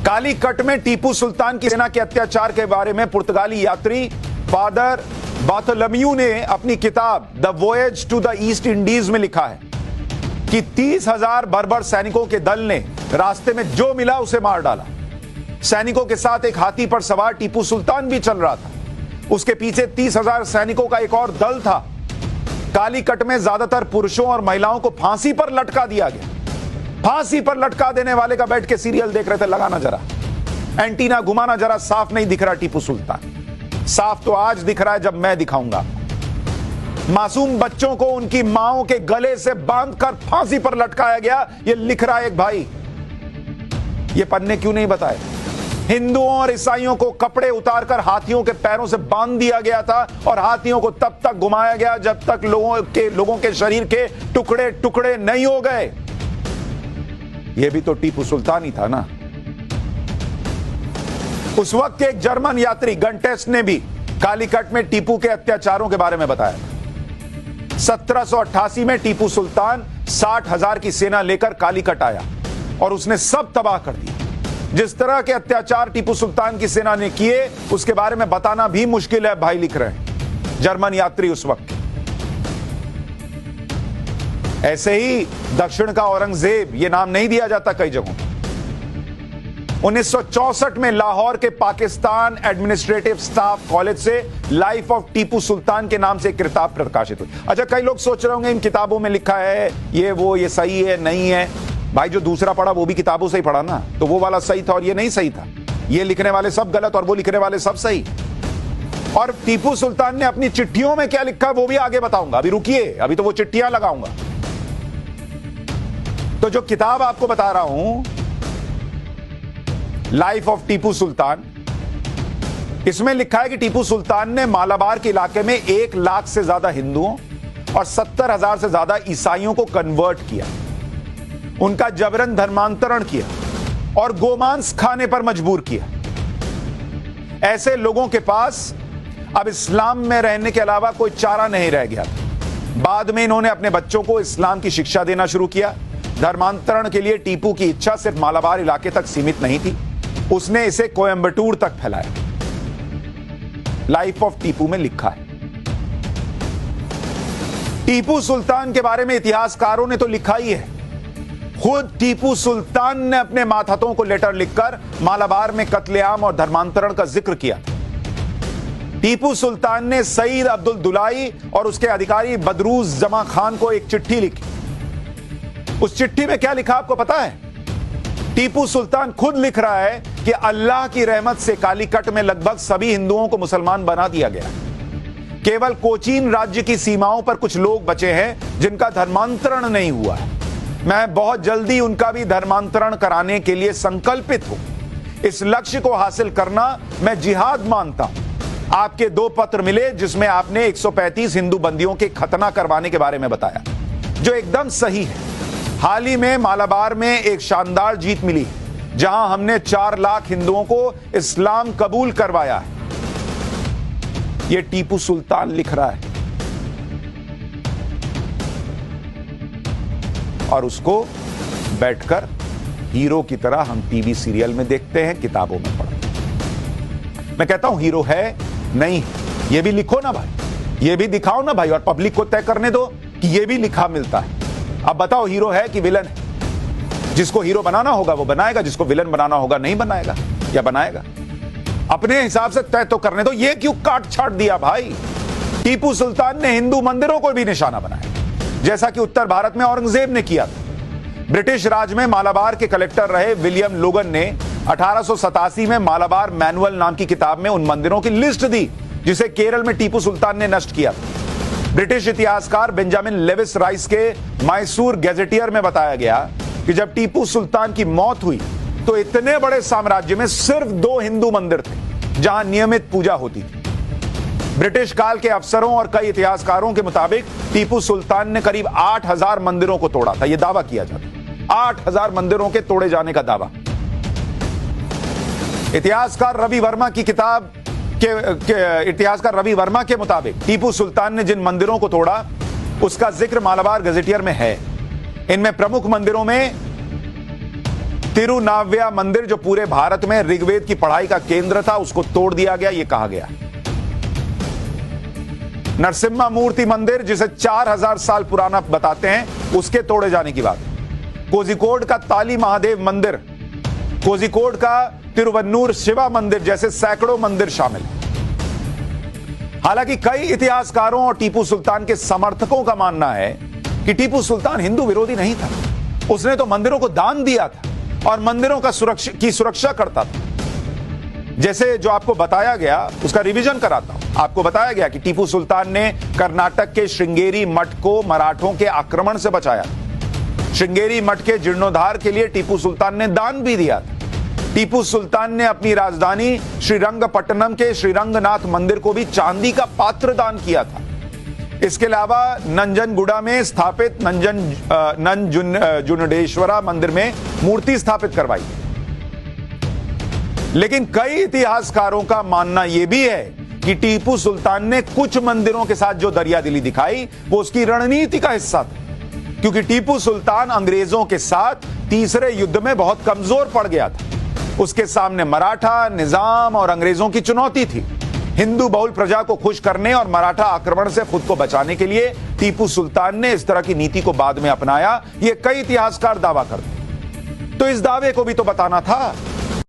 कालीकट में टीपू सुल्तान की सेना के अत्याचार के बारे में पुर्तगाली यात्री फादर बार्थोलोम्यू ने अपनी किताब the voyage to the East Indies में लिखा है कि 30,000 बर्बर सैनिकों के दल ने रास्ते में जो मिला उसे मार डाला। सैनिकों के साथ एक हाथी पर सवार टीपू सुल्तान भी चल रहा था। उसके पीछे 30,000 सैनिकों का एक और दल था। कालीकट में ज्यादातर पुरुषों और महिलाओं को फांसी पर लटका दिया गया। फांसी पर लटका देने वाले का बैठ के सीरियल देख रहे थे। लगाना जरा, एंटीना घुमाना जरा, साफ नहीं दिख रहा टीपू सुल्तान। साफ तो आज दिख रहा है जब मैं दिखाऊंगा। मासूम बच्चों को उनकी मांओं के गले से बांधकर फांसी पर लटकाया गया। यह लिख रहा है एक भाई। ये पन्ने क्यों नहीं बताए? हिंदुओं और ईसाइयों को कपड़े उतारकर हाथियों के पैरों से बांध दिया गया था और हाथियों को तब तक घुमाया गया जब तक लोगों के शरीर के टुकड़े टुकड़े नहीं हो गए। यह भी तो टीपू सुल्तान ही था ना। उस वक्त एक जर्मन यात्री गंटेस्ट ने भी कालीकट में टीपू के अत्याचारों के बारे में बताया। 1788 में टीपू सुल्तान 60,000 की सेना लेकर कालीकट आया और उसने सब तबाह कर दिया। जिस तरह के अत्याचार टीपू सुल्तान की सेना ने किए उसके बारे में बताना भी मुश्किल है, भाई लिख रहे हैं जर्मन यात्री उस वक्त। ऐसे ही दक्षिण का औरंगजेब, यह नाम नहीं दिया जाता कई जगहों। 1964 में लाहौर के पाकिस्तान एडमिनिस्ट्रेटिव स्टाफ कॉलेज से लाइफ ऑफ टीपू सुल्तान के नाम से एक किताब प्रकाशित हुई। अच्छा, कई लोग सोच रहे होंगे इन किताबों में लिखा है ये वो, ये सही है नहीं है। भाई जो दूसरा पढ़ा वो भी किताबों से ही पढ़ा ना, तो वो वाला सही था और ये नहीं सही था। ये लिखने वाले सब गलत और वो लिखने वाले सब सही। और टीपू सुल्तान ने अपनी चिट्ठियों में क्या लिखा वो भी आगे बताऊंगा। अभी रुकिए, अभी तो वो चिट्ठियां लगाऊंगा। तो जो किताब आपको बता रहा हूं, लाइफ ऑफ टीपू सुल्तान, इसमें लिखा है कि टीपू सुल्तान ने मालाबार के इलाके में 1 लाख से ज्यादा हिंदुओं और 70,000 से ज्यादा ईसाइयों को कन्वर्ट किया, उनका जबरन धर्मांतरण किया और गोमांस खाने पर मजबूर किया। ऐसे लोगों के पास अब इस्लाम में रहने के अलावा कोई चारा नहीं रह गया। बाद में इन्होंने अपने बच्चों को इस्लाम की शिक्षा देना शुरू किया। धर्मांतरण के लिए टीपू की इच्छा सिर्फ मालाबार इलाके तक सीमित नहीं थी, उसने इसे कोयंबटूर तक फैलाया। लाइफ ऑफ टीपू में लिखा है। टीपू सुल्तान के बारे में इतिहासकारों ने तो लिखा ही है। खुद टीपू सुल्तान ने अपने मातहतों को लेटर लिखकर मालाबार में कत्लेआम और धर्मांतरण का जिक्र किया। टीपू सुल्तान ने सईद अब्दुल दुलाई और उसके अधिकारी बदरूज जमा खान को एक चिट्ठी लिखी। उस चिट्ठी में क्या लिखा आपको पता है? टीपू सुल्तान खुद लिख रहा है कि अल्लाह की रहमत से कालीकट में लगभग सभी हिंदुओं को मुसलमान बना दिया गया। केवल कोचीन राज्य की सीमाओं पर कुछ लोग बचे हैं जिनका धर्मांतरण नहीं हुआ है। मैं बहुत जल्दी उनका भी धर्मांतरण कराने के लिए संकल्पित हूं। इस लक्ष्य को हासिल करना मैं जिहाद मानता हूं। आपके 2 पत्र मिले जिसमें आपने 135 हिंदू बंदियों के खतना करवाने के बारे में बताया, जो एकदम सही है। हाल ही में मालाबार में एक शानदार जीत मिली जहां हमने 4 लाख हिंदुओं को इस्लाम कबूल करवाया है। यह टीपू सुल्तान लिख रहा है और उसको बैठकर हीरो की तरह हम टीवी सीरियल में देखते हैं, किताबों में पढ़ते हैं। मैं कहता हूं हीरो है नहीं, ये भी लिखो ना भाई, ये भी दिखाओ ना भाई, और पब्लिक को तय करने दो कि ये भी लिखा मिलता है। अब बताओ हीरो है कि विलन है? जिसको हीरो बनाना होगा वो बनाएगा, जिसको विलन बनाना होगा नहीं बनाएगा, या बनाएगा। अपने हिसाब से तय तो करने दो। ये क्यों काट छाट दिया भाई? टीपू सुल्तान ने हिंदू मंदिरों को भी निशाना बनाया, जैसा कि उत्तर भारत में औरंगजेब ने किया था। ब्रिटिश राज में मालाबार के कलेक्टर रहे विलियम लोगन ने 1887 में मालाबार मैनुअल नाम की किताब में उन मंदिरों की लिस्ट दी जिसे केरल में टीपू सुल्तान ने नष्ट किया था। ब्रिटिश इतिहासकार बेंजामिन लेविस राइस के मैसूर गैजेटियर में बताया गया कि जब टीपू सुल्तान की मौत हुई तो इतने बड़े साम्राज्य में सिर्फ 2 हिंदू मंदिर थे जहां नियमित पूजा होती थी। ब्रिटिश काल के अफसरों और कई इतिहासकारों के मुताबिक टीपू सुल्तान ने करीब 8,000 मंदिरों को तोड़ा था। यह दावा किया जाता, 8,000 मंदिरों के तोड़े जाने का दावा। इतिहासकार रवि वर्मा के मुताबिक टीपू सुल्तान ने जिन मंदिरों को तोड़ा उसका जिक्र मालाबार गजेटियर में है। इनमें प्रमुख मंदिरों में तिरुनाव्या मंदिर जो पूरे भारत में ऋग्वेद की पढ़ाई का केंद्र था, उसको तोड़ दिया गया, यह कहा गया। नरसिम्हा मूर्ति मंदिर जिसे 4000 साल पुराना बताते हैं, उसके तोड़े जाने की बात। कोझिकोड का ताली महादेव मंदिर, कोझिकोड का तिरुवन्नूर शिवा मंदिर जैसे सैकड़ों मंदिर शामिल हैं। हालांकि कई इतिहासकारों और टीपू सुल्तान के समर्थकों का मानना है कि टीपू सुल्तान हिंदू विरोधी नहीं था। उसने तो मंदिरों को दान दिया था और मंदिरों की सुरक्षा करता था। जैसे जो आपको बताया गया, उसका रिवीजन कराता हूं। आपको बताया गया कि टीपू सुल्तान ने कर्नाटक के श्रृंगेरी मठ को मराठों के आक्रमण से बचाया। श्रृंगेरी मठ के जीर्णोद्धार के लिए टीपू सुल्तान ने दान भी दिया था। टीपू सुल्तान ने अपनी राजधानी श्रीरंगपट्टनम के श्रीरंगनाथ मंदिर को भी चांदी का पात्र दान किया था। इसके अलावा नंजनगुड़ा में स्थापित नंजुंडेश्वरा मंदिर में मूर्ति स्थापित करवाई। लेकिन कई इतिहासकारों का मानना यह भी है कि टीपू सुल्तान ने कुछ मंदिरों के साथ जो दरियादिली दिखाई, वो उसकी रणनीति का हिस्सा था, क्योंकि टीपू सुल्तान अंग्रेजों के साथ तीसरे युद्ध में बहुत कमजोर पड़ गया था। उसके सामने मराठा निजाम और अंग्रेजों की चुनौती थी। हिंदू बहुल प्रजा को खुश करने और मराठा आक्रमण से खुद को बचाने के लिए टीपू सुल्तान ने इस तरह की नीति को बाद में अपनाया, यह कई इतिहासकार दावा करते। तो इस दावे को भी तो बताना था